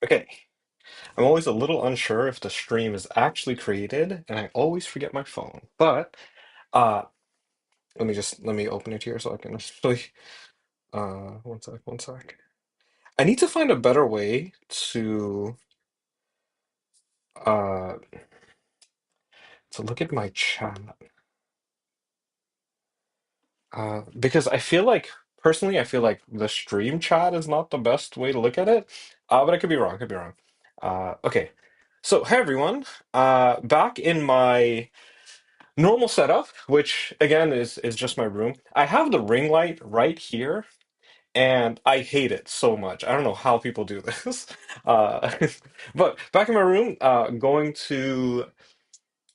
Okay, I'm always a little unsure if the stream is actually created, and I always forget my phone. But uh, let me open it here so I can actually. One sec, one sec. I need to find a better way uh to look at my chat. Because I feel like personally, I feel like the stream chat is not the best way to look at it. But I could be wrong. I could be wrong. Okay. So, hey everyone. Back in my normal setup, which again is just my room. I have the ring light right here, and I hate it so much. I don't know how people do this. Uh, but back in my room, going to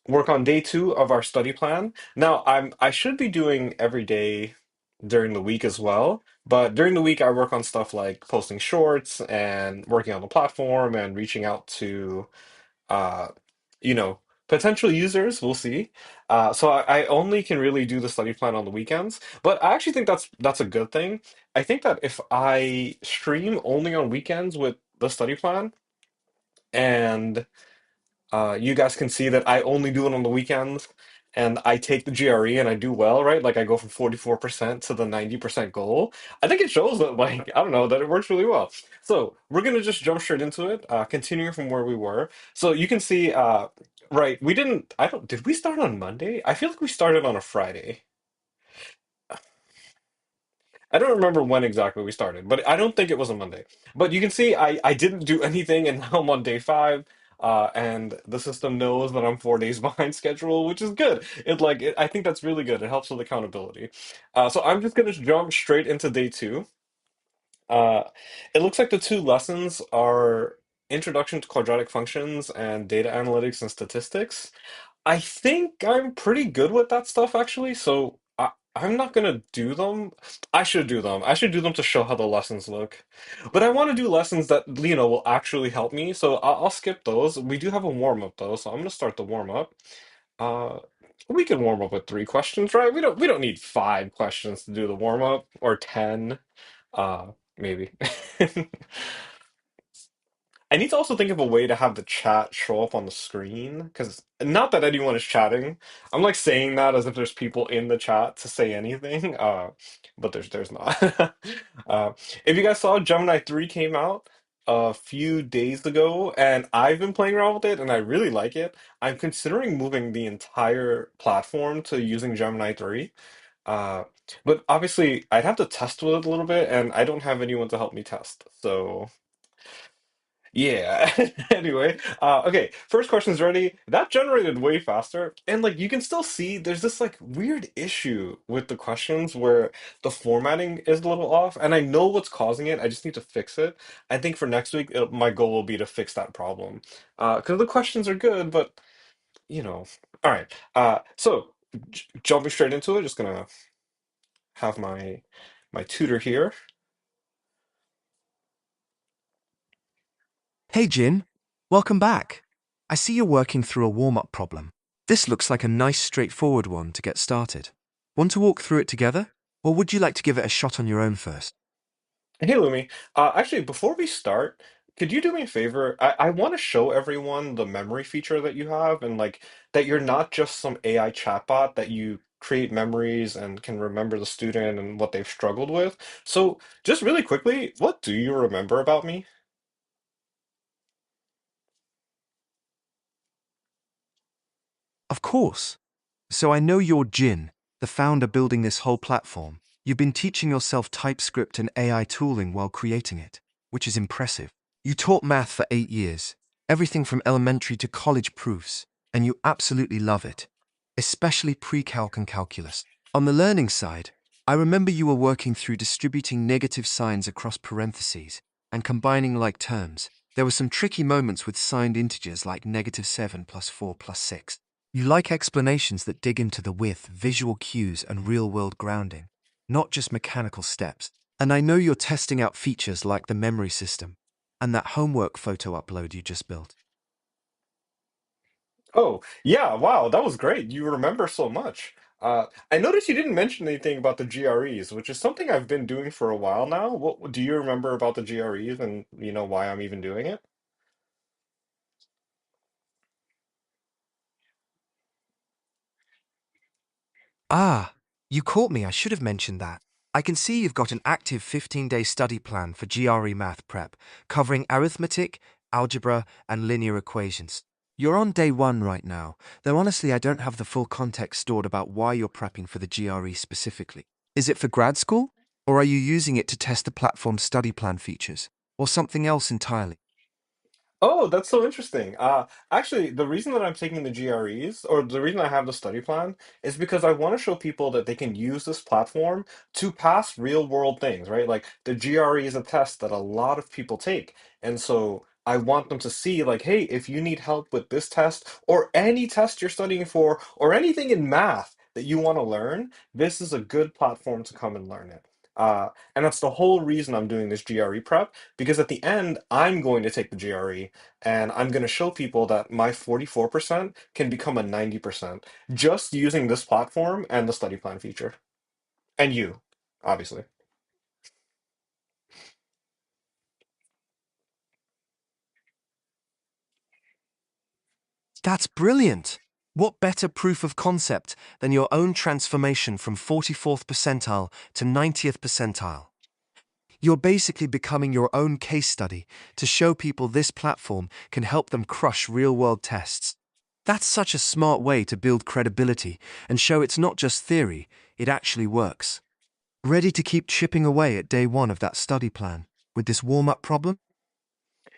work on day two of our study plan. Now, I should be doing every day during the week as well, but during the week I work on stuff like posting shorts and working on the platform and reaching out to uh, you know, potential users, we'll see. So I only can really do the study plan on the weekends, but I actually think that's a good thing. I think that if I stream only on weekends with the study plan and you guys can see that I only do it on the weekends and I take the GRE and I do well, right? Like I go from 44% to the 90% goal. I think it shows that, like, I don't know, that it works really well. So we're gonna just jump straight into it, continuing from where we were. So you can see, right, we didn't, I don't, did we start on Monday? I feel like we started on a Friday. I don't remember when exactly we started, but I don't think it was a Monday. But you can see I didn't do anything, and now I'm on day five, and the system knows that I'm 4 days behind schedule, which is good. I think that's really good. It helps with accountability. So I'm just gonna jump straight into day two. Uh, it looks like the two lessons are Introduction to Quadratic Functions and Data Analytics and Statistics. I think I'm pretty good with that stuff actually, so I'm not gonna do them. I should do them. I should do them to show how the lessons look. But I want to do lessons that, will actually help me, so I'll skip those. We do have a warm up though, so I'm gonna start the warm up. Uh, we can warm up with 3 questions, right? We don't need 5 questions to do the warm up or 10. Maybe. I need to also think of a way to have the chat show up on the screen because not that anyone is chatting. I'm like saying that as if there's people in the chat to say anything. But there's not. uh, if you guys saw, Gemini 3 came out a few days ago, and I've been playing around with it, and I really like it. I'm considering moving the entire platform to using Gemini 3. Uh, but obviously, I'd have to test with it a little bit, and I don't have anyone to help me test. So. Yeah. Anyway, okay. First question's ready. That generated way faster, and like you can still see, there's this like weird issue with the questions where the formatting is a little off, and I know what's causing it. I just need to fix it. I think for next week, my goal will be to fix that problem. Because the questions are good, but you know. All right. So jumping straight into it, just gonna have my tutor here. Hey Jin, welcome back. I see you're working through a warm-up problem. This looks like a nice straightforward one to get started. Want to walk through it together? Or would you like to give it a shot on your own first? Hey, Lumi. Actually, before we start, could you do me a favor? I want to show everyone the memory feature that you have and like that you're not just some AI chatbot, that you create memories and can remember the student and what they've struggled with. So, just really quickly, what do you remember about me? Of course. So I know you're Jin, the founder building this whole platform. You've been teaching yourself TypeScript and AI tooling while creating it, which is impressive. You taught math for 8 years, everything from elementary to college proofs, and you absolutely love it, especially pre-calc and calculus. On the learning side, I remember you were working through distributing negative signs across parentheses and combining like terms. There were some tricky moments with signed integers like -7 plus 4 plus 6. You like explanations that dig into the width, visual cues, and real-world grounding, not just mechanical steps. And I know you're testing out features like the memory system and that homework photo upload you just built. Oh, yeah, wow, that was great. You remember so much. I noticed you didn't mention anything about the GREs, which is something I've been doing for a while now. What do you remember about the GREs and why I'm even doing it? Ah, you caught me. I should have mentioned that. I can see you've got an active 15-day study plan for GRE math prep, covering arithmetic, algebra, and linear equations. You're on day one right now, though honestly, I don't have the full context stored about why you're prepping for the GRE specifically. Is it for grad school? Or are you using it to test the platform's study plan features? Or something else entirely? Oh, that's so interesting. Actually, the reason that I'm taking the GREs, or the reason I have the study plan, is because I want to show people that they can use this platform to pass real world things, right? Like the GRE is a test that a lot of people take. And so I want them to see, like, hey, if you need help with this test, or any test you're studying for, or anything in math that you want to learn, this is a good platform to come and learn it. And that's the whole reason I'm doing this GRE prep, because at the end, I'm going to take the GRE and I'm going to show people that my 44% can become a 90% just using this platform and the study plan feature. And you, obviously. That's brilliant! What better proof of concept than your own transformation from 44th percentile to 90th percentile? You're basically becoming your own case study to show people this platform can help them crush real world tests. That's such a smart way to build credibility and show it's not just theory, it actually works. Ready to keep chipping away at day one of that study plan with this warm up problem?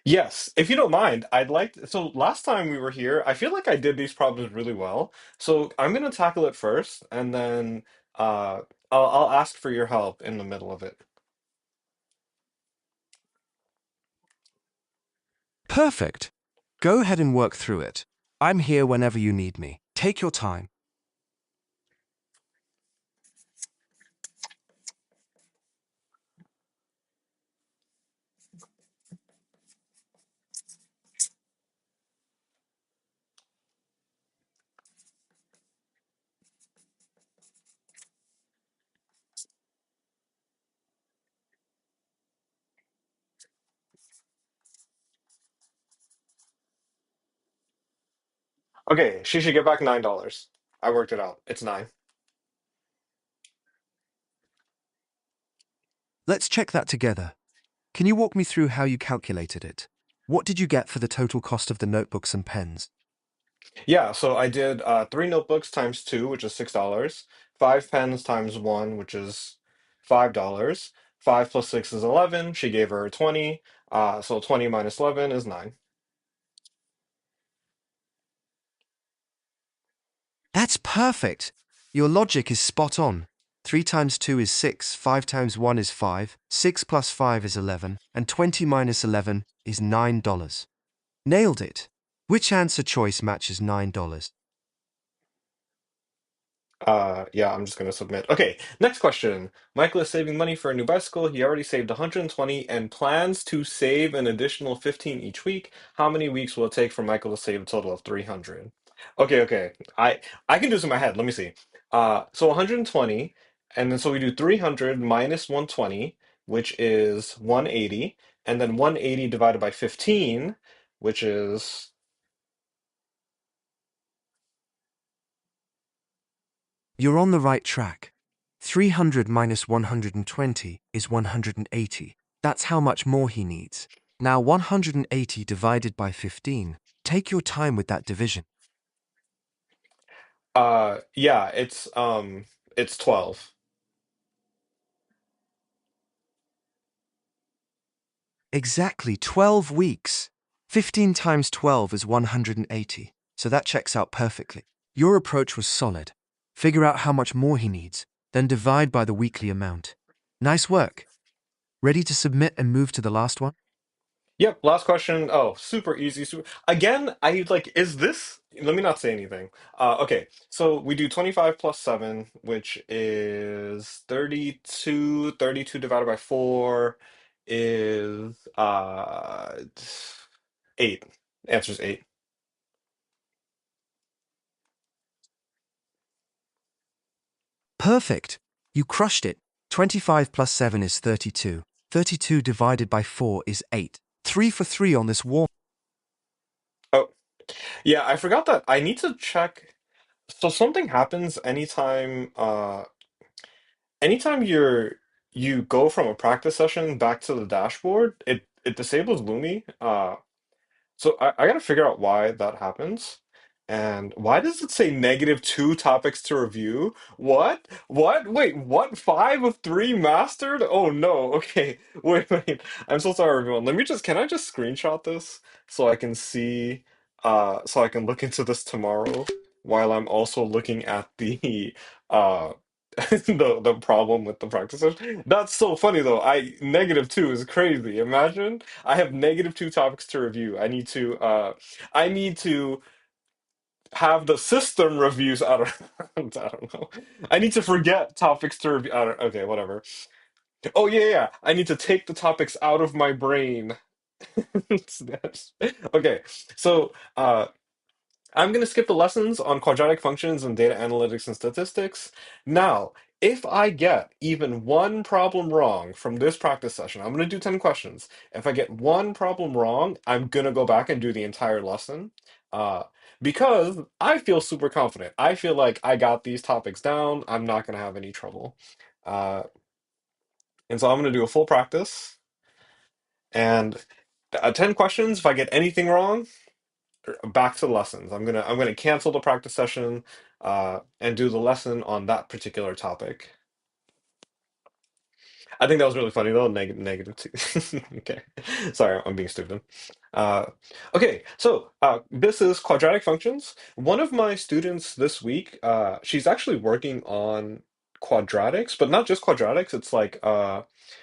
Yes, if you don't mind, I'd like so last time we were here, I feel like I did these problems really well. So I'm going to tackle it first and then uh I'll ask for your help in the middle of it. Perfect. Go ahead and work through it. I'm here whenever you need me. Take your time. Okay, she should get back $9. I worked it out. It's 9. Let's check that together. Can you walk me through how you calculated it? What did you get for the total cost of the notebooks and pens? Yeah, so I did 3 notebooks times two, which is $6. 5 pens times one, which is $5. 5 plus 6 is 11. She gave her 20. So 20 minus 11 is 9. That's perfect. Your logic is spot on. 3 times 2 is 6, 5 times 1 is 5, 6 plus 5 is 11, and 20 minus 11 is $9. Nailed it. Which answer choice matches $9? Yeah, I'm just gonna submit. Okay, next question. Michael is saving money for a new bicycle. He already saved 120 and plans to save an additional 15 each week. How many weeks will it take for Michael to save a total of 300? Okay, okay. I can do this in my head. Let me see. So 120, and then so we do 300 minus 120, which is 180, and then 180 divided by 15, which is You're on the right track. 300 minus 120 is 180. That's how much more he needs. Now 180 divided by 15. Take your time with that division. yeah, it's 12. Exactly 12 weeks. 15 times 12 is 180. So that checks out perfectly. Your approach was solid. Figure out how much more he needs, then divide by the weekly amount. Nice work. Ready to submit and move to the last one? Yep, last question. Oh, super easy. Again, I like, is this? Let me not say anything. Okay, so we do 25 plus 7, which is 32. 32 divided by 4 is 8. Answer's 8. Perfect. You crushed it. 25 plus 7 is 32. 32 divided by 4 is 8. 3 for 3 on this warm. Oh, yeah, I forgot that I need to check. So something happens anytime you go from a practice session back to the dashboard, it disables Lumi. So I gotta figure out why that happens. And why does it say -2 topics to review? What? What? Wait, what? Five of three mastered? Oh no. Okay. Wait. I'm so sorry, everyone. Can I just screenshot this so I can see, so I can look into this tomorrow while I'm also looking at the, the problem with the practice session? That's so funny though. -2 is crazy. Imagine. I have -2 topics to review. I need to have the system reviews out of I don't know. I need to forget topics to review. I don't, okay, whatever. Oh yeah. I need to take the topics out of my brain. Okay. So I'm going to skip the lessons on quadratic functions and data analytics and statistics. Now, if I get even one problem wrong from this practice session, I'm going to do 10 questions. If I get one problem wrong, I'm going to go back and do the entire lesson uh, because I feel super confident. I feel like I got these topics down. I'm not going to have any trouble. Uh, and so I'm going to do a full practice and 10 questions. If I get anything wrong, back to the lessons. I'm gonna cancel the practice session and do the lesson on that particular topic. I think that was really funny though. -2. Okay, sorry, I'm being stupid. Uh, okay, so this is quadratic functions. One of my students this week, she's actually working on quadratics, but not just quadratics. It's like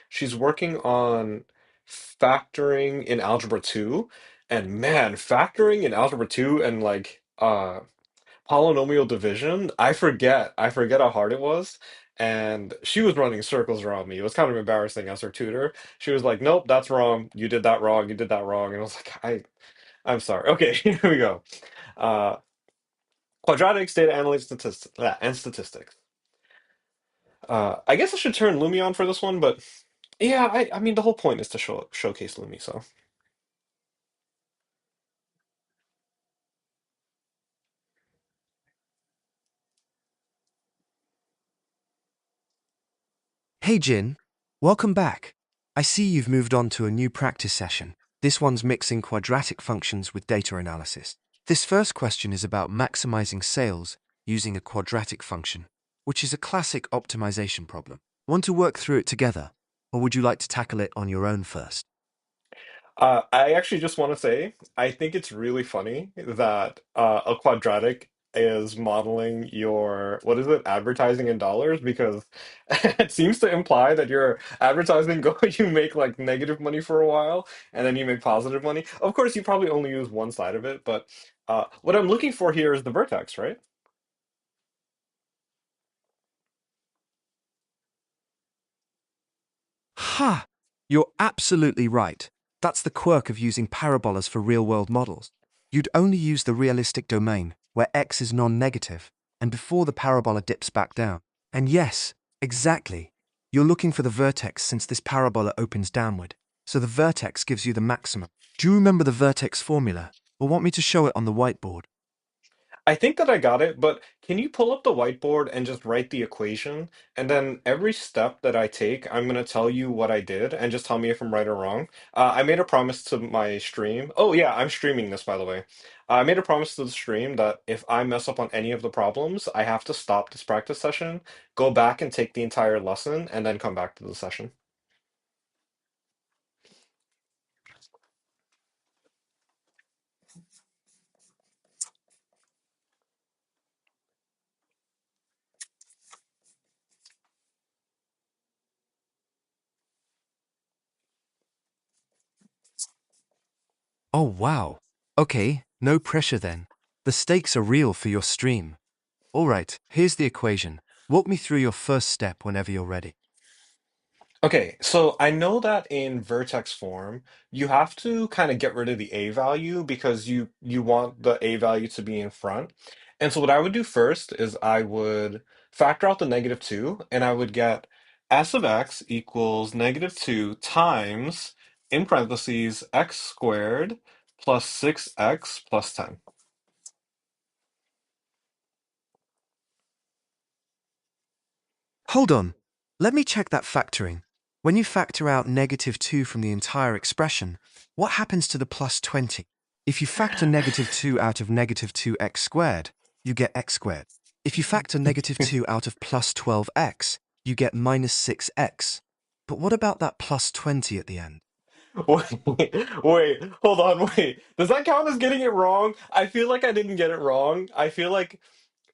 she's working on factoring in algebra 2, and man, factoring in algebra 2 and like polynomial division, I forget how hard it was. And she was running circles around me. It was kind of embarrassing as her tutor. She was like, "Nope, that's wrong. You did that wrong. You did that wrong." And I was like, I'm sorry. Okay, here we go. Uh, Quadratics, data analytics, and statistics. I guess I should turn Lumi on for this one, but yeah, I mean the whole point is to showcase Lumi. So Hey Jin, welcome back. I see you've moved on to a new practice session. This one's mixing quadratic functions with data analysis. This first question is about maximizing sales using a quadratic function, which is a classic optimization problem. Want to work through it together, or would you like to tackle it on your own first? I actually just want to say, I think it's really funny that a quadratic is modeling your, what is it, advertising in dollars, because it seems to imply that your advertising you make like negative money for a while and then you make positive money. Of course, you probably only use one side of it, but what I'm looking for here is the vertex, right? Ha! You're absolutely right. That's the quirk of using parabolas for real-world models. You'd only use the realistic domain, where x is non-negative, and before the parabola dips back down. And yes, exactly. You're looking for the vertex since this parabola opens downward, so the vertex gives you the maximum. Do you remember the vertex formula, or want me to show it on the whiteboard? I think that I got it, but can you pull up the whiteboard and just write the equation? And then every step that I take, I'm going to tell you what I did and just tell me if I'm right or wrong. I made a promise to my stream. Oh, yeah, I'm streaming this, by the way. I made a promise to the stream that if I mess up on any of the problems, I have to stop this practice session, go back and take the entire lesson, and then come back to the session. Oh wow. Okay, no pressure then. The stakes are real for your stream. Alright, here's the equation. Walk me through your first step whenever you're ready. Okay, so I know that in vertex form, you have to kind of get rid of the a value because you want the a value to be in front. And so what I would do first is I would factor out the -2, and I would get s of x equals -2 times, in parentheses, x squared plus 6x plus 10. Hold on. Let me check that factoring. When you factor out negative 2 from the entire expression, what happens to the plus 20? If you factor negative 2 out of negative 2x squared, you get x squared. If you factor negative 2 out of plus 12x, you get minus 6x. But what about that plus 20 at the end? Wait, hold on, wait. Does that count as getting it wrong? I feel like I didn't get it wrong. I feel like,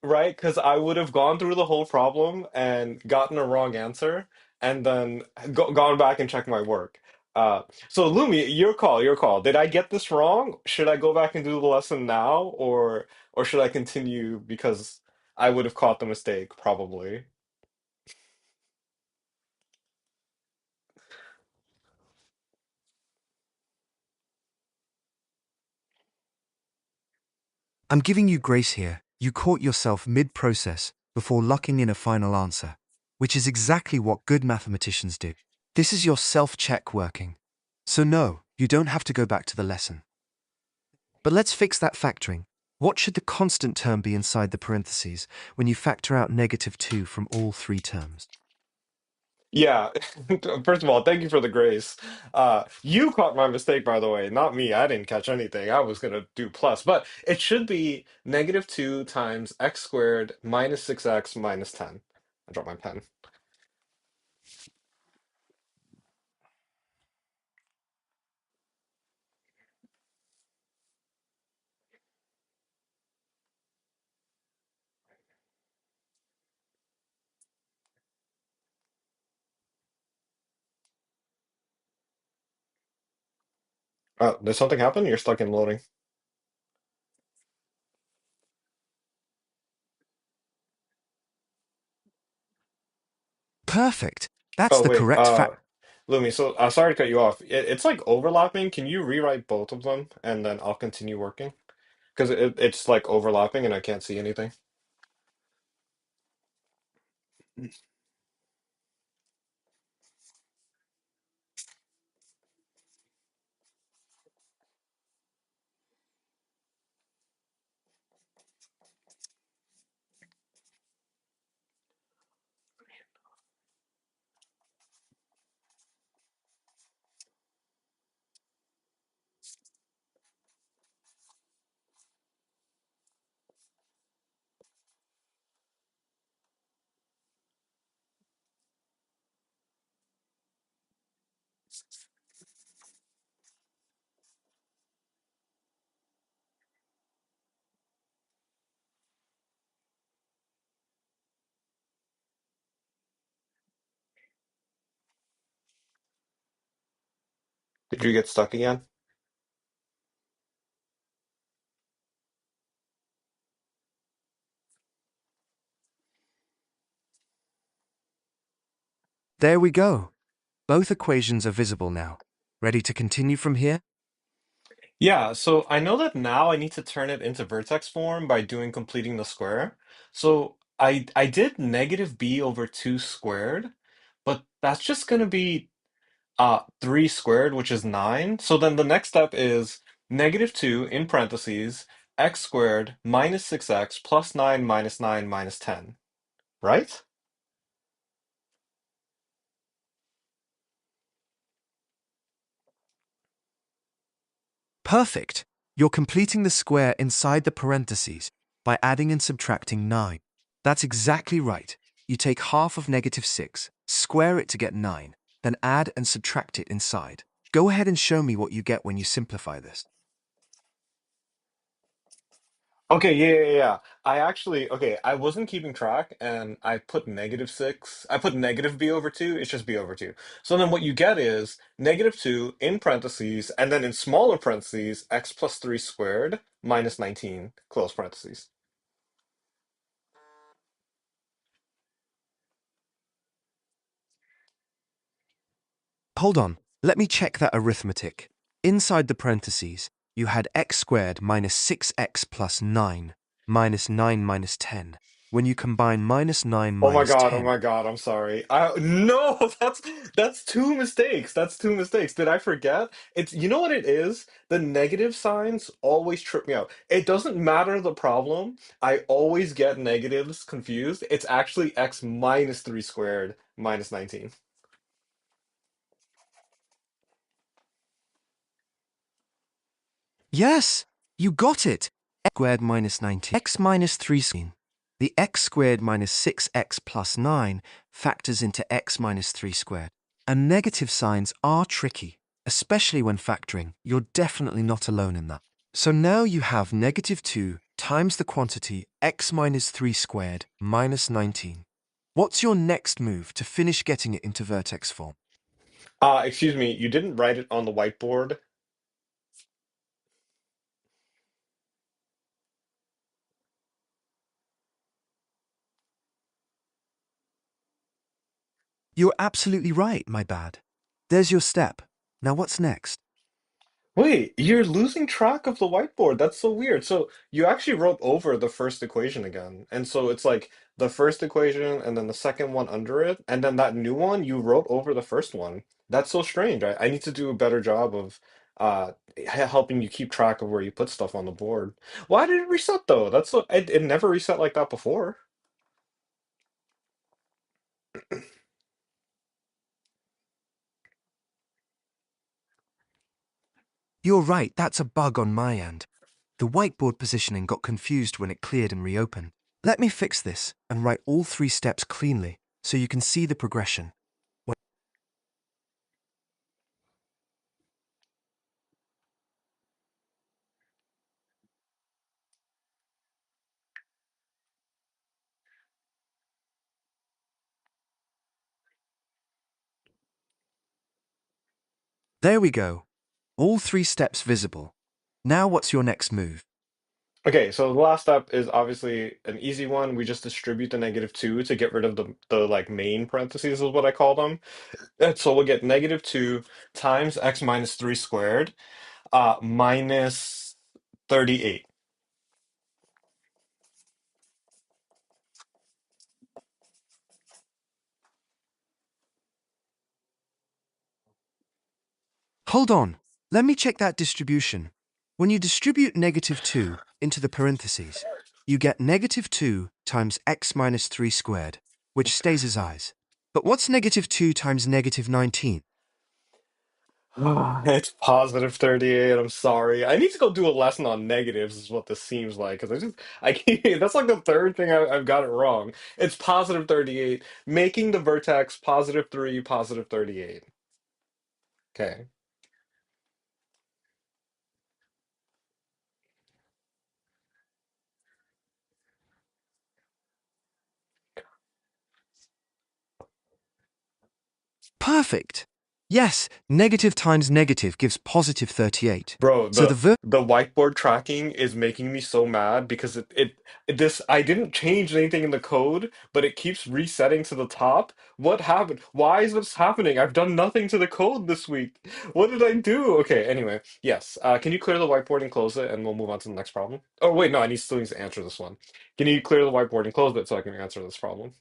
right, because I would have gone through the whole problem and gotten a wrong answer and then gone back and checked my work. So Lumi, your call, your call. Did I get this wrong? Should I go back and do the lesson now, or should I continue because I would have caught the mistake, probably. I'm giving you grace here. You caught yourself mid-process before locking in a final answer, which is exactly what good mathematicians do. This is your self-check working. So no, you don't have to go back to the lesson. But let's fix that factoring. What should the constant term be inside the parentheses when you factor out negative 2 from all three terms? Yeah. First of all, thank you for the grace. You caught my mistake, by the way, not me. I didn't catch anything. I was gonna do plus, but it should be negative 2 times x squared minus 6x minus 10. I dropped my pen. Did something happen? You're stuck in loading. Perfect. That's Oh, the wait. correct Lumi, so sorry to cut you off. It's like overlapping. Can you rewrite both of them and then I'll continue working? Because it's like overlapping and I can't see anything. Did you get stuck again? There we go. Both equations are visible now. Ready to continue from here? Yeah, so I know that now I need to turn it into vertex form by doing completing the square. So I did negative b over 2 squared, but that's just going to be 3 squared, which is 9. So then the next step is negative 2 in parentheses x squared minus 6x plus 9 minus 9 minus 10, right? Perfect. You're completing the square inside the parentheses by adding and subtracting 9. That's exactly right. You take half of negative 6, square it to get 9, then add and subtract it inside. Go ahead and show me what you get when you simplify this. Okay, yeah. Okay, I wasn't keeping track and I put negative 6. I put negative b over 2. It's just b over 2. So then what you get is negative 2 in parentheses and then in smaller parentheses, x plus 3 squared minus 19, close parentheses. Hold on, let me check that arithmetic. Inside the parentheses, you had x squared minus 6x plus 9 minus 9 minus 10. when you combine -9 Oh my minus God, oh 10. my God, I'm sorry. No, that's two mistakes. That's two mistakes. Did I forget? It's you know what it is? The negative signs always trip me out. It doesn't matter the problem. I always get negatives confused. It's actually x minus 3 squared minus 19. Yes, you got it. X squared minus 19. X minus 3 squared. The x squared minus 6x plus 9 factors into x minus 3 squared. And negative signs are tricky, especially when factoring. You're definitely not alone in that. So now you have negative 2 times the quantity x minus 3 squared minus 19. What's your next move to finish getting it into vertex form? Excuse me, you didn't write it on the whiteboard. You're absolutely right, my bad. There's your step. Now what's next? Wait, you're losing track of the whiteboard. That's so weird. So you actually wrote over the first equation again. And so it's like the first equation and then the second one under it. And then that new one, you wrote over the first one. That's so strange. I need to do a better job of helping you keep track of where you put stuff on the board. Why did it reset though? It never reset like that before. You're right, that's a bug on my end. The whiteboard positioning got confused when it cleared and reopened. Let me fix this and write all 3 steps cleanly so you can see the progression. There we go. All 3 steps visible. Now what's your next move? Okay, so the last step is obviously an easy one. We just distribute the negative two to get rid of the like main parentheses is what I call them. And so we'll get negative 2 times x minus 3 squared minus 38. Hold on. Let me check that distribution. When you distribute negative 2 into the parentheses, you get negative 2 times x minus 3 squared, which stays as is. But what's negative 2 times negative 19? It's positive 38. I'm sorry. I need to go do a lesson on negatives is what this seems like because I can't, that's like the third thing I've got it wrong. It's positive 38, making the vertex positive 3, positive 38. Okay. Perfect. Yes, negative times negative gives positive 38. Bro, So the whiteboard tracking is making me so mad because this I didn't change anything in the code, but it keeps resetting to the top. What happened? Why is this happening? I've done nothing to the code this week. What did I do? Okay, anyway, yes. Can you clear the whiteboard and close it, and we'll move on to the next problem? Oh wait, no, still need to answer this one. Can you clear the whiteboard and close it so I can answer this problem?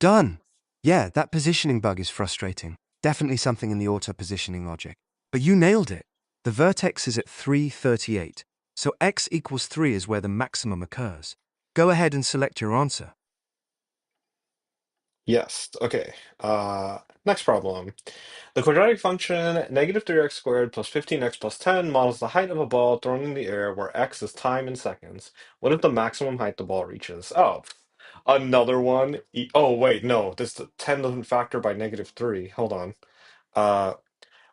done. Yeah, that positioning bug is frustrating. Definitely something in the auto positioning logic. But you nailed it. The vertex is at 338. So x equals 3 is where the maximum occurs. Go ahead and select your answer. Yes. Okay. Next problem. The quadratic function negative 3x squared plus 15x plus 10 models the height of a ball thrown in the air where x is time in seconds. What is the maximum height the ball reaches? Oh, another one. Oh, wait, no. This 10 doesn't factor by negative 3. Hold on. Uh,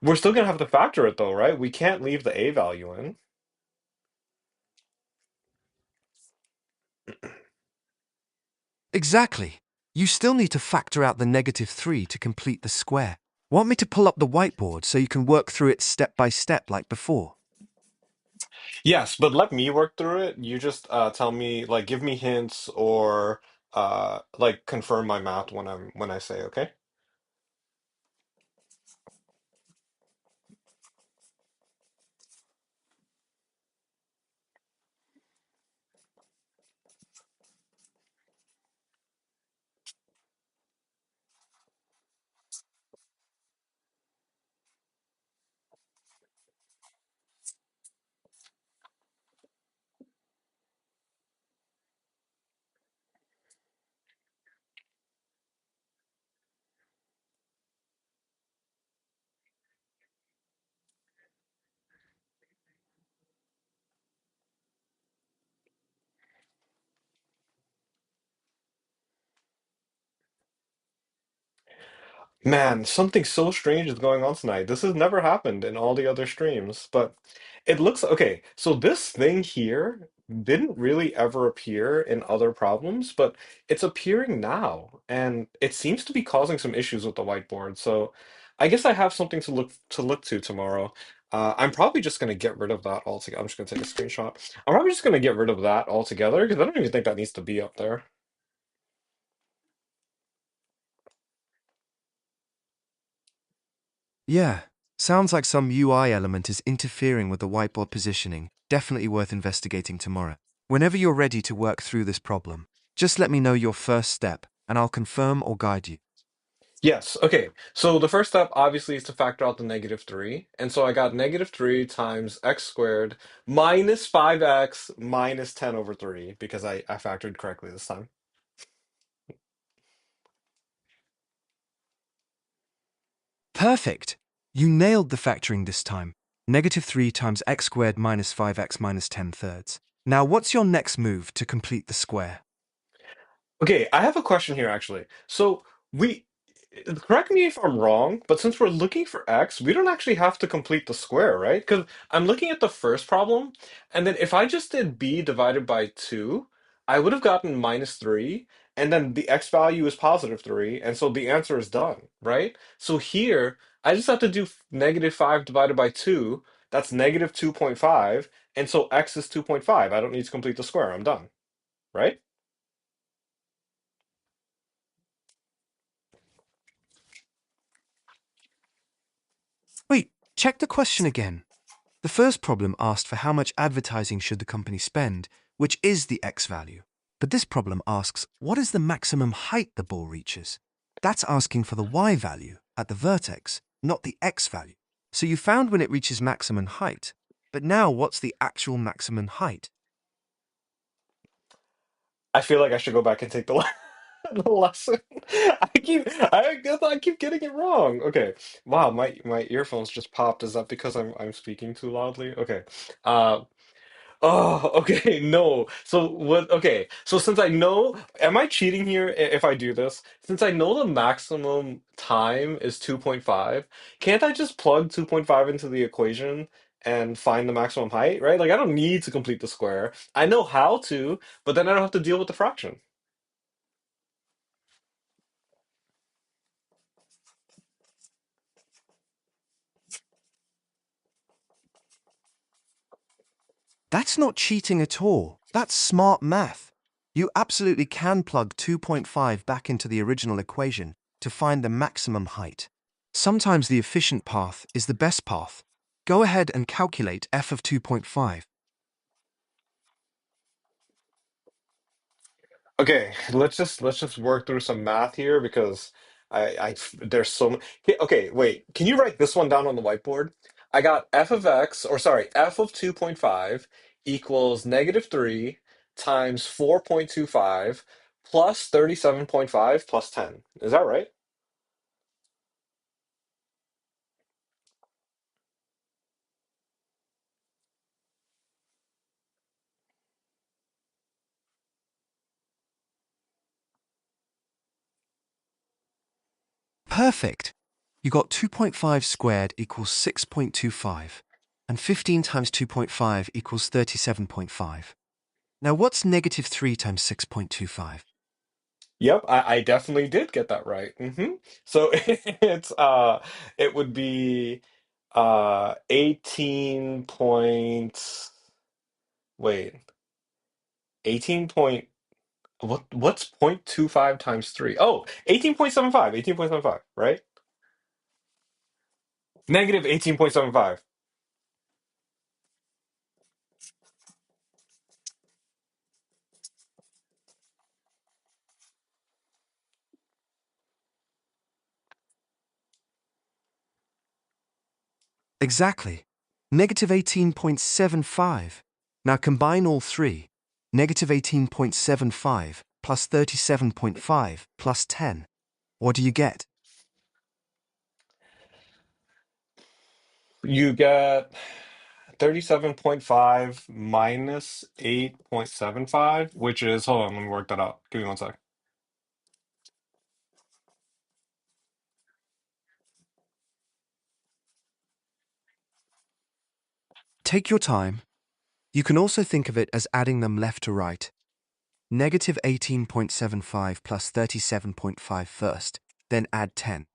we're still gonna have to factor it though, right? We can't leave the a value in. Exactly. You still need to factor out the negative 3 to complete the square. Want me to pull up the whiteboard so you can work through it step by step like before? Yes, but let me work through it. You just tell me, like, give me hints or like confirm my math when I say, okay? Man, something so strange is going on tonight. This has never happened in all the other streams, but it looks okay. So this thing here didn't really ever appear in other problems, but it's appearing now, and it seems to be causing some issues with the whiteboard. So I guess I have something to look to tomorrow. I'm probably just going to get rid of that altogether. I'm just going to take a screenshot. I'm probably just going to get rid of that altogether because I don't even think that needs to be up there. Yeah, sounds like some UI element is interfering with the whiteboard positioning. Definitely worth investigating tomorrow. Whenever you're ready to work through this problem, just let me know your first step, and I'll confirm or guide you. Yes. Okay. So the first step obviously is to factor out the -3. And so I got -3 times x squared minus 5x minus 10 over 3 because I factored correctly this time. Perfect! You nailed the factoring this time. -3 times x squared minus 5x minus 10 thirds. Now what's your next move to complete the square? Okay, I have a question here actually. So we correct me if I'm wrong, but since we're looking for x, we don't actually have to complete the square, right? Because I'm looking at the first problem, and then if I just did b divided by 2, I would have gotten -3, and then the x value is +3, and so the answer is done, right? So here, I just have to do -5 divided by 2, that's -2.5, and so x is 2.5. I don't need to complete the square, I'm done, right? Wait, check the question again. The first problem asked for how much advertising should the company spend, which is the x value. But this problem asks, what is the maximum height the ball reaches? That's asking for the y value at the vertex, not the x value. So you found when it reaches maximum height. But now what's the actual maximum height? I feel like I should go back and take the the lesson. I keep getting it wrong. Okay. Wow, my earphones just popped. Is that because I'm speaking too loudly? Okay. Uh oh, okay, no. So what okay. So since I know, am I cheating here if I do this? Since I know the maximum time is 2.5, can't I just plug 2.5 into the equation and find the maximum height, right? Like I don't need to complete the square. I know how to, but then I don't have to deal with the fraction. That's not cheating at all. That's smart math. You absolutely can plug 2.5 back into the original equation to find the maximum height. Sometimes the efficient path is the best path. Go ahead and calculate f of 2.5. Okay, let's just work through some math here because there's so many. Okay, wait. Can you write this one down on the whiteboard? I got f of x, or sorry, f of 2.5 equals -3 times 4.25 plus 37.5 plus 10. Is that right? Perfect. You got 2.5 squared equals 6.25, and 15 times 2.5 equals 37.5. Now what's -3 times 6.25? Yep, I definitely did get that right. So it would be 18 point wait, 18 point what's 0.25 times 3? Oh, 18.75, 18.75, right? Negative 18.75. Exactly. -18.75. Now combine all three. -18.75 plus 37.5 plus 10. What do you get? You get 37.5 minus 8.75, which is, hold on, let me work that out. Give me one sec. Take your time. You can also think of it as adding them left to right. Negative 18.75 plus 37.5 first, then add 10.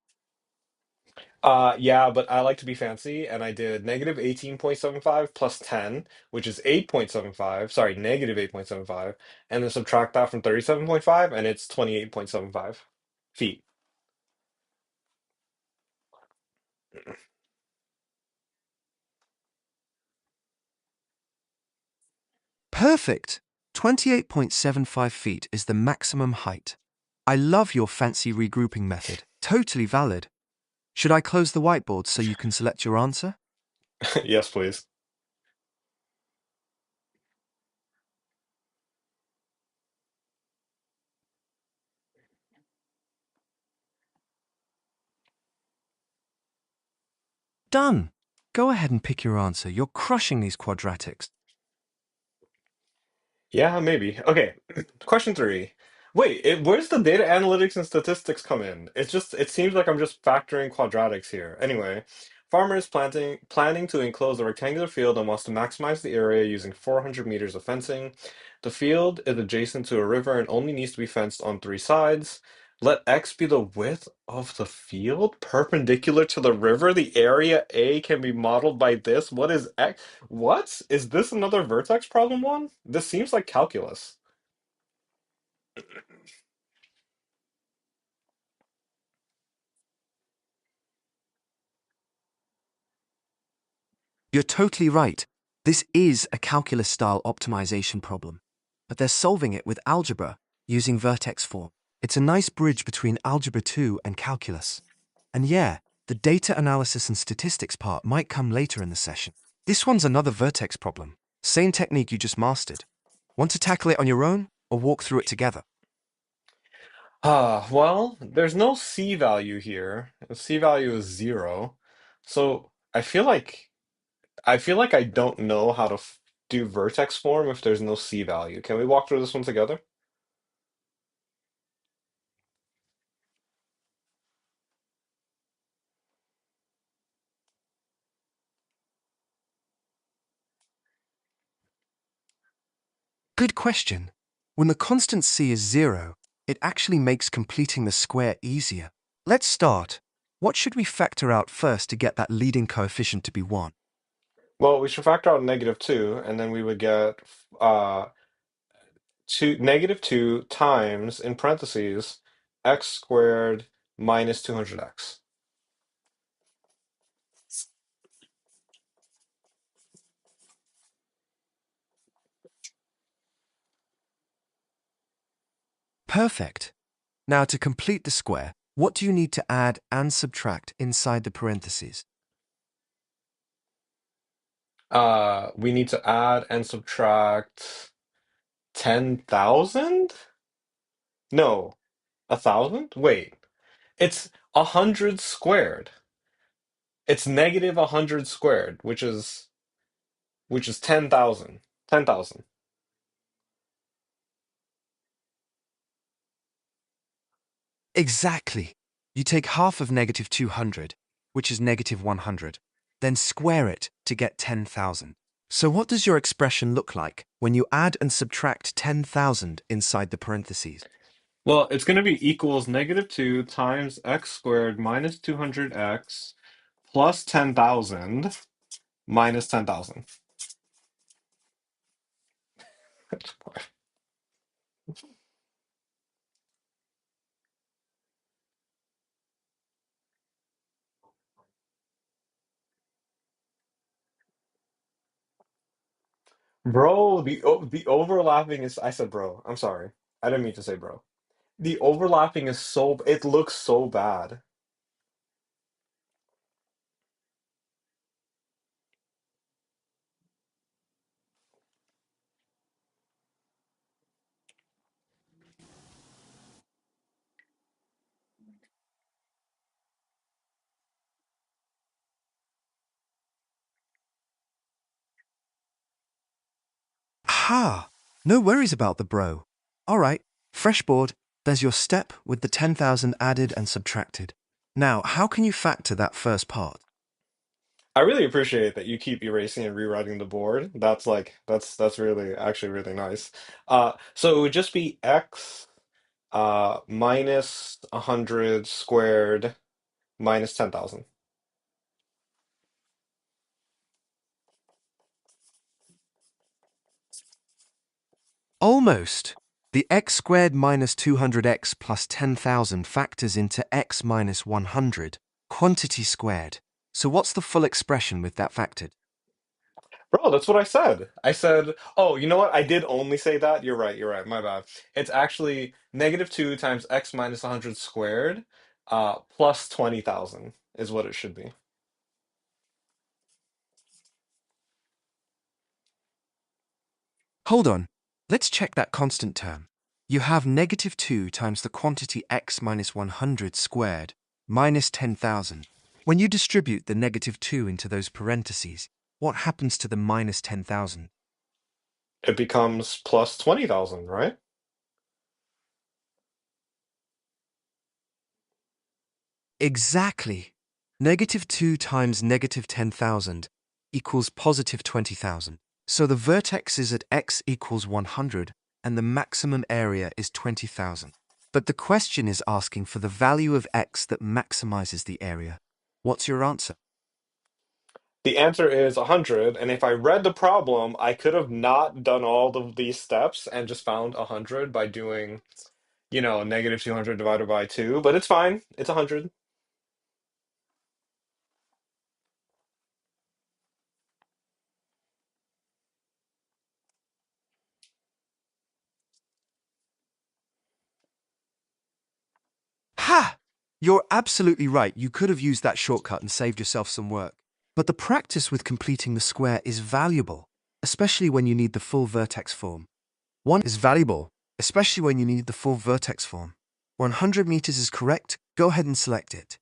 Yeah, but I like to be fancy, and I did negative 18.75 plus 10, which is 8.75, sorry, negative 8.75, and then subtract that from 37.5, and it's 28.75 feet. Perfect! 28.75 feet is the maximum height. I love your fancy regrouping method. Totally valid. Should I close the whiteboard so you can select your answer? Yes, please. Done! Go ahead and pick your answer. You're crushing these quadratics. Yeah, maybe. Okay, question three. Wait, where's the data analytics and statistics come in? It seems like I'm just factoring quadratics here. Anyway, farmer is planning to enclose a rectangular field and wants to maximize the area using 400 meters of fencing. The field is adjacent to a river and only needs to be fenced on three sides. Let X be the width of the field perpendicular to the river. The area A can be modeled by this. What is X? What? Is this another vertex problem one? This seems like calculus. You're totally right. This is a calculus-style optimization problem, but they're solving it with algebra using vertex form. It's a nice bridge between Algebra 2 and calculus. And yeah, the data analysis and statistics part might come later in the session. This one's another vertex problem. Same technique you just mastered. Want to tackle it on your own or walk through it together? Well, there's no C value here. The C value is zero. So I feel like I don't know how to do vertex form if there's no C value. Can we walk through this one together? Good question. When the constant c is 0, it actually makes completing the square easier. Let's start. What should we factor out first to get that leading coefficient to be 1? Well, we should factor out -2, and then we would get -2 times in parentheses x squared minus 200x. Perfect. Now to complete the square, what do you need to add and subtract inside the parentheses? We need to add and subtract 10,000? No, 1,000? Wait, it's 100 squared. It's negative 100 squared, which is 10,000. 10,000. Exactly. You take half of negative 200, which is negative 100, then square it to get 10,000. So what does your expression look like when you add and subtract 10,000 inside the parentheses? Well, it's going to be equals -2 times x squared minus 200x plus 10,000 minus 10,000. Bro, the overlapping is, I said bro. I'm sorry. I didn't mean to say bro. The overlapping is it looks so bad. Ha! No worries about the bro. Alright, fresh board, there's your step with the 10,000 added and subtracted. Now, how can you factor that first part? I really appreciate that you keep erasing and rewriting the board. That's like that's really actually really nice. So it would just be x minus 100 squared minus 10,000. Almost. The x squared minus 200x plus 10,000 factors into x minus 100, quantity squared. So what's the full expression with that factored? Bro, that's what I said. I said, oh, you know what? I did only say that. You're right. You're right. My bad. It's actually negative 2 times x minus 100 squared plus 20,000 is what it should be. Hold on. Let's check that constant term. You have negative 2 times the quantity x minus 100 squared minus 10,000. When you distribute the negative 2 into those parentheses, what happens to the minus 10,000? It becomes plus 20,000, right? Exactly. Negative 2 times negative 10,000 equals positive 20,000. So the vertex is at x equals 100 and the maximum area is 20,000. But the question is asking for the value of x that maximizes the area. What's your answer? The answer is 100, and if I read the problem, I could have not done all of these steps and just found 100 by doing, negative 200 divided by 2, but it's fine. It's 100. Ha! You're absolutely right. You could have used that shortcut and saved yourself some work. But the practice with completing the square is valuable, especially when you need the full vertex form. 100 meters is correct. Go ahead and select it.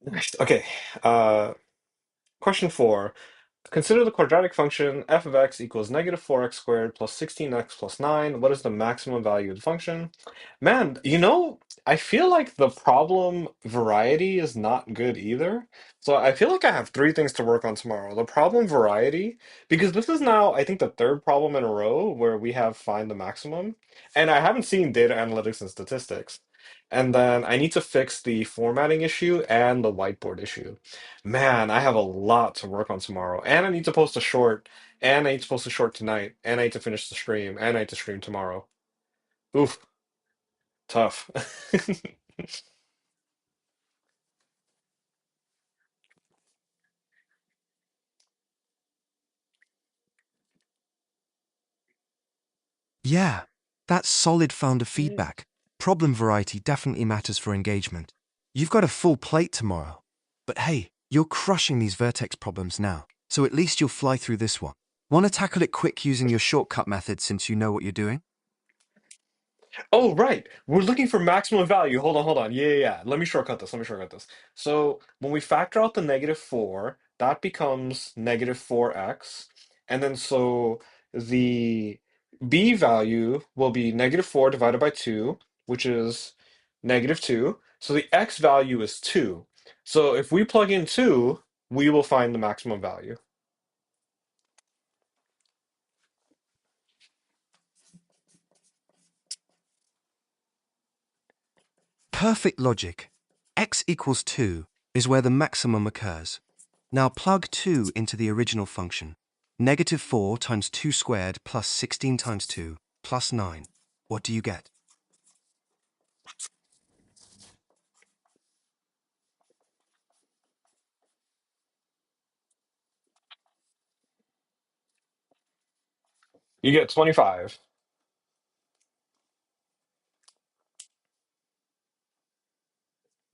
Nice. Okay. Uh, Question 4. Consider the quadratic function f of x equals negative 4x squared plus 16x plus 9. What is the maximum value of the function? Man, I feel like the problem variety is not good either. So I feel like I have three things to work on tomorrow. The problem variety, because this is now, I think, the third problem in a row where we have find the maximum. And I haven't seen data analytics and statistics. And then I need to fix the formatting issue and the whiteboard issue. Man, I have a lot to work on tomorrow. And I need to post a short, and I need to post a short tonight, and I need to finish the stream, and I need to stream tomorrow. Oof, tough. Yeah, that's solid founder feedback. Problem variety definitely matters for engagement. You've got a full plate tomorrow. But hey, you're crushing these vertex problems now, so at least you'll fly through this one. Want to tackle it quick using your shortcut method since you know what you're doing? Oh, right. We're looking for maximum value. Hold on. Yeah. Let me shortcut this. So when we factor out the negative 4, that becomes negative 4x. And then so the b value will be negative 4 divided by 2, which is negative 2. So the x value is 2. So if we plug in 2, we will find the maximum value. Perfect logic. X equals 2 is where the maximum occurs. Now plug 2 into the original function. Negative 4 times 2 squared plus 16 times 2 plus 9. What do you get? You get 25.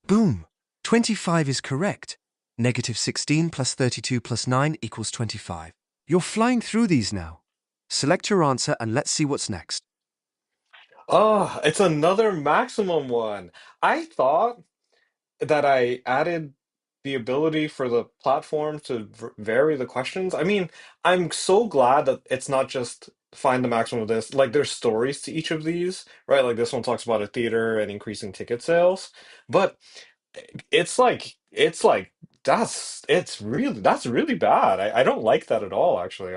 Boom! 25 is correct. Negative 16 plus 32 plus 9 equals 25. You're flying through these now. Select your answer and let's see what's next. Oh, it's another maximum one. I thought that I added the ability for the platform to vary the questions. I mean, I'm so glad that it's not just find the maximum of this. Like, there's stories to each of these, right? Like, this one talks about a theater and increasing ticket sales. But it's like it's like that's really bad. I don't like that at all, actually.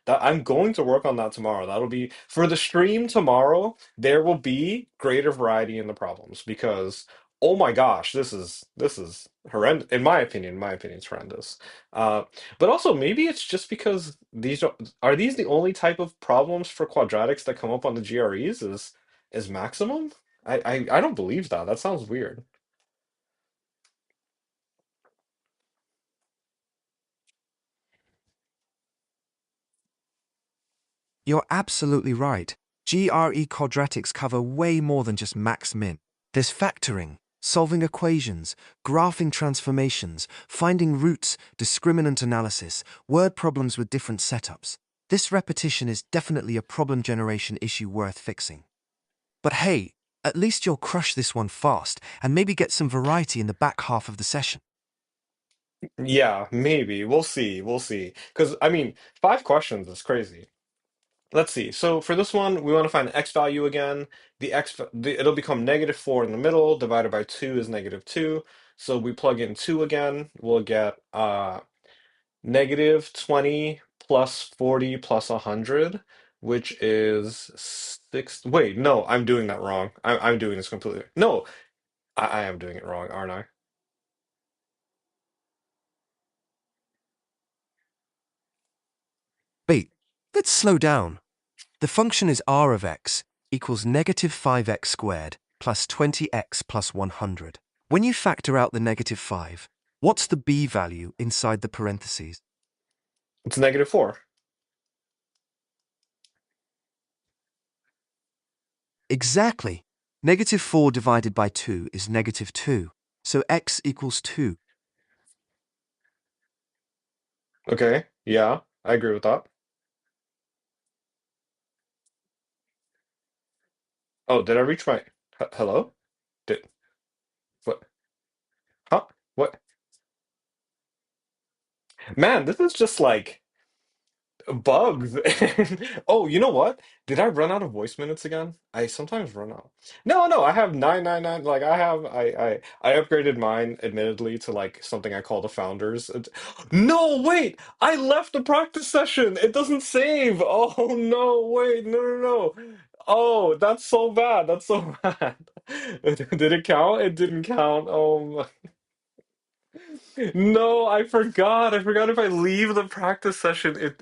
I'm going to work on that tomorrow. That'll be for the stream tomorrow. There will be greater variety in the problems because oh my gosh, this is horrendous in my opinion. In my opinion, it's horrendous. Uh, but also maybe it's just because are these the only type of problems for quadratics that come up on the GREs is maximum? I don't believe that. That sounds weird. You're absolutely right. GRE quadratics cover way more than just max min. There's factoring, solving equations, graphing transformations, finding roots, discriminant analysis, word problems with different setups. This repetition is definitely a problem generation issue worth fixing. But hey, at least you'll crush this one fast and maybe get some variety in the back half of the session. Yeah, maybe. We'll see. We'll see. Because, I mean, 5 questions is crazy. Let's see. So for this one, we want to find the x value again. It'll become -4 in the middle, divided by 2 is -2. So we plug in 2 again, we'll get -20 plus 40 plus 100, which is 6. Wait, no, I'm doing that wrong. I'm doing this completely. No, I am doing it wrong, aren't I? Wait, let's slow down. The function is r of x equals -5x squared plus 20x plus 100. When you factor out the -5, what's the b value inside the parentheses? It's -4. Exactly. -4 divided by 2 is -2, so x equals 2. Okay, yeah, I agree with that. Oh, did I reach my hello? Did what? Huh? What? Man, this is just like bugs. Oh, you know what? Did I run out of voice minutes again? I sometimes run out. No, no, I have 999. Like I upgraded mine admittedly to like something I call the founders. No, wait! I left the practice session. It doesn't save. Oh no, wait, no, no, no. Oh, that's so bad. That's so bad. Did it count? It didn't count. Oh no, I forgot. I forgot if I leave the practice session, it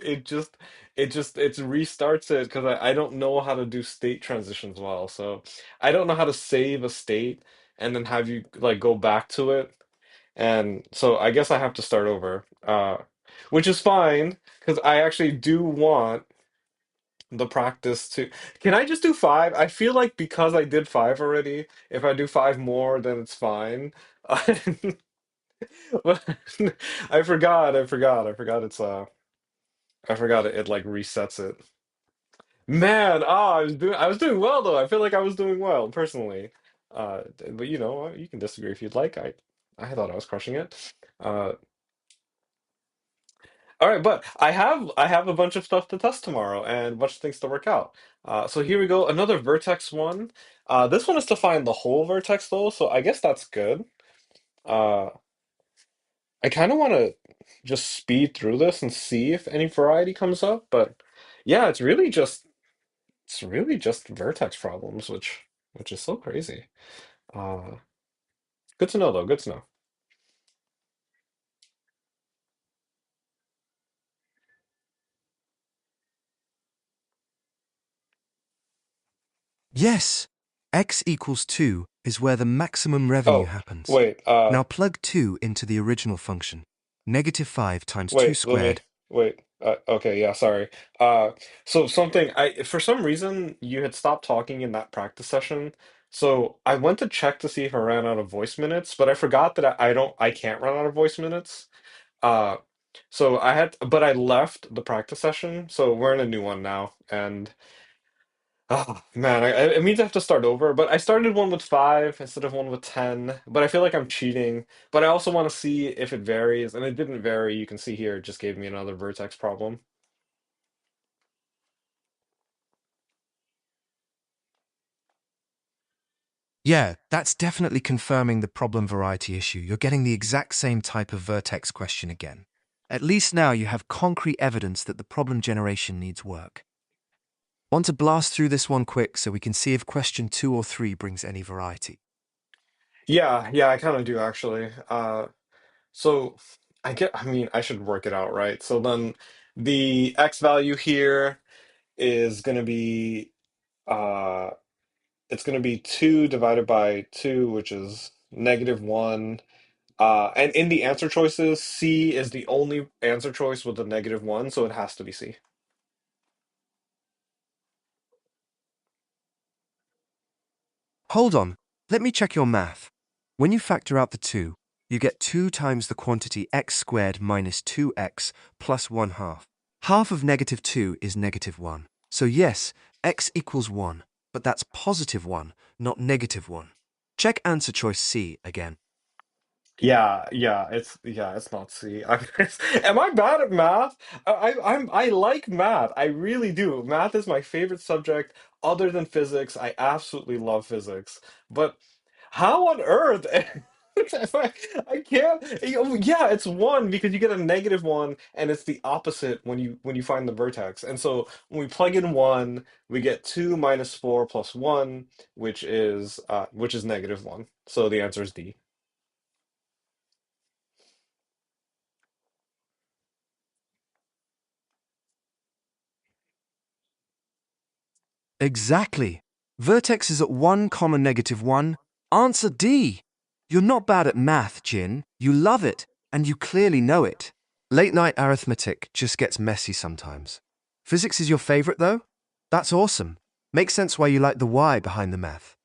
restarts it because I don't know how to do state transitions well. So I don't know how to save a state and then have you like go back to it. And so I guess I have to start over. Which is fine because I actually do want the practice to. Can I just do five? I feel like because I did five already, if I do five more, then it's fine. Well, I forgot it like resets it. Man, I was doing well though. I feel like I was doing well personally. But you know, you can disagree if you'd like. I thought I was crushing it. Uh, all right, but I have a bunch of stuff to test tomorrow and a bunch of things to work out. So here we go, another vertex one. This one is to find the whole vertex though, so I guess that's good. Uh, I kind of want to just speed through this and see if any variety comes up, but yeah, it's really just vertex problems, which is so crazy. Uh, Good to know though. Good to know. Yes, x equals 2 is where the maximum revenue Oh, happens. wait. Now plug 2 into the original function. -5 times 2 Wait. Let me squared. wait. Okay. Yeah. Sorry. Uh, so something I for some reason you had stopped talking in that practice session. So I went to check to see if I ran out of voice minutes, but I forgot that I can't run out of voice minutes. Uh, so but I left the practice session, so we're in a new one now, and oh man, it means I have to start over. But I started one with 5 instead of one with 10. But I feel like I'm cheating. But I also want to see if it varies, and it didn't vary. You can see here, it just gave me another vertex problem. Yeah, that's definitely confirming the problem variety issue. You're getting the exact same type of vertex question again. At least now you have concrete evidence that the problem generation needs work. Want to blast through this one quick so we can see if question 2 or 3 brings any variety? Yeah, yeah, I kind of do actually. So I mean, I should work it out, right? So then the x value here is going to be, uh, it's going to be 2 divided by 2, which is -1. And in the answer choices, C is the only answer choice with a -1, so it has to be C. Hold on, let me check your math. When you factor out the 2, you get 2 times the quantity x squared minus 2x plus 1 half. Half of -2 is -1. So yes, x equals 1, but that's positive 1, not -1. Check answer choice C again. It's not C. Am I bad at math? I like math. I really do. Math is my favorite subject other than physics. I absolutely love physics. But how on earth? I can't. Yeah, it's one because you get a -1, and it's the opposite when you find the vertex. And so when we plug in one, we get 2 minus 4 plus 1, which is -1. So the answer is D. Exactly. Vertex is at 1, -1. Answer D. You're not bad at math, Jin. You love it, and you clearly know it. Late night arithmetic just gets messy sometimes. Physics is your favorite, though? That's awesome. Makes sense why you like the why behind the math.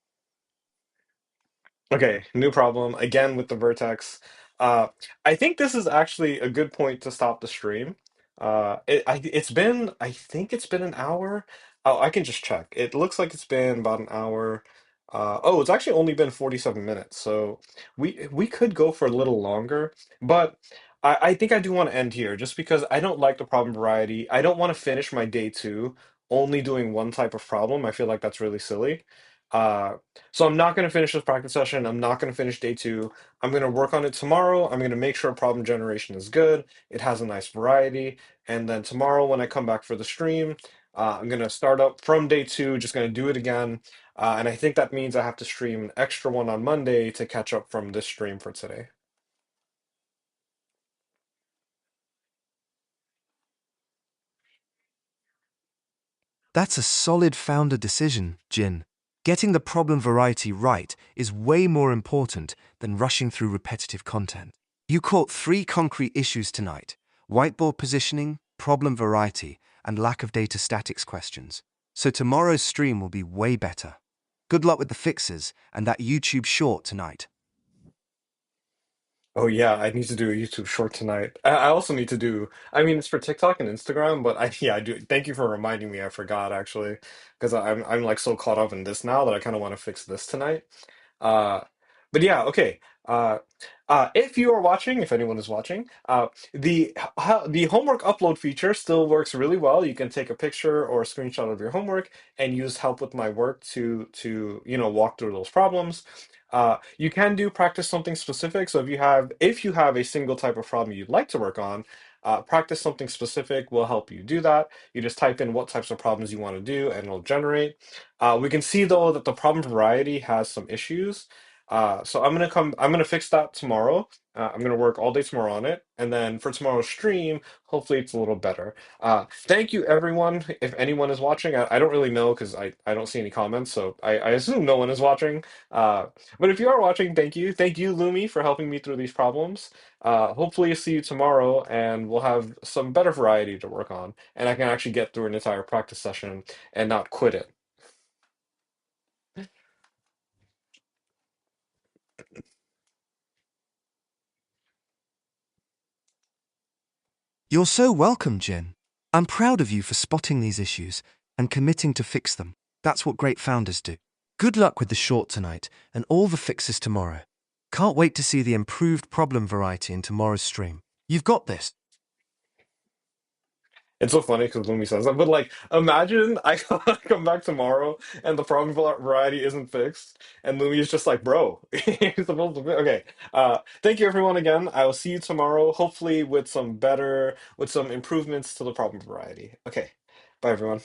Okay, new problem again with the vertex. Uh, I think this is actually a good point to stop the stream. I think it's been an hour. Oh, I can just check. It looks like it's been about an hour. Oh, it's actually only been 47 minutes, so we could go for a little longer, but I think I do want to end here just because I don't like the problem variety. I don't want to finish my day two only doing one type of problem. I feel like that's really silly. Uh, so I'm not going to finish this practice session. I'm not going to finish day two. I'm going to work on it tomorrow. I'm going to make sure problem generation is good. It has a nice variety. And then tomorrow, when I come back for the stream, I'm going to start up from day two, just going to do it again. And I think that means I have to stream an extra one on Monday to catch up from this stream for today. That's a solid founder decision, Jin. Getting the problem variety right is way more important than rushing through repetitive content. You caught 3 concrete issues tonight: whiteboard positioning, problem variety, and lack of data statics questions. So tomorrow's stream will be way better. Good luck with the fixes and that YouTube short tonight. Oh yeah, I need to do a YouTube short tonight. I also need to do, I mean, it's for TikTok and Instagram, but I do. Thank you for reminding me. I forgot actually, because I'm like so caught up in this now that I kind of want to fix this tonight. Uh, but yeah, okay. If you are watching, if anyone is watching, the homework upload feature still works really well. You can take a picture or a screenshot of your homework and use help with my work to walk through those problems. You can do practice something specific. So if you have a single type of problem you'd like to work on, practice something specific will help you do that. You just type in what types of problems you want to do, and it'll generate. We can see though that the problem variety has some issues. So I'm gonna fix that tomorrow. I'm gonna work all day tomorrow on it, and then for tomorrow's stream, hopefully it's a little better. Thank you everyone. If anyone is watching, I don't really know because I don't see any comments, so I assume no one is watching. Uh, but if you are watching, thank you Lumi for helping me through these problems. Hopefully see you tomorrow, and we'll have some better variety to work on, and I can actually get through an entire practice session and not quit it. You're so welcome, Jin. I'm proud of you for spotting these issues and committing to fix them. That's what great founders do. Good luck with the short tonight and all the fixes tomorrow. Can't wait to see the improved problem variety in tomorrow's stream. You've got this. It's so funny because Lumi says that, but like, imagine I come back tomorrow and the problem variety isn't fixed, and Lumi is just like, "Bro, you're supposed to." Okay. Thank you everyone again. I will see you tomorrow, hopefully with some improvements to the problem variety. Okay. Bye everyone.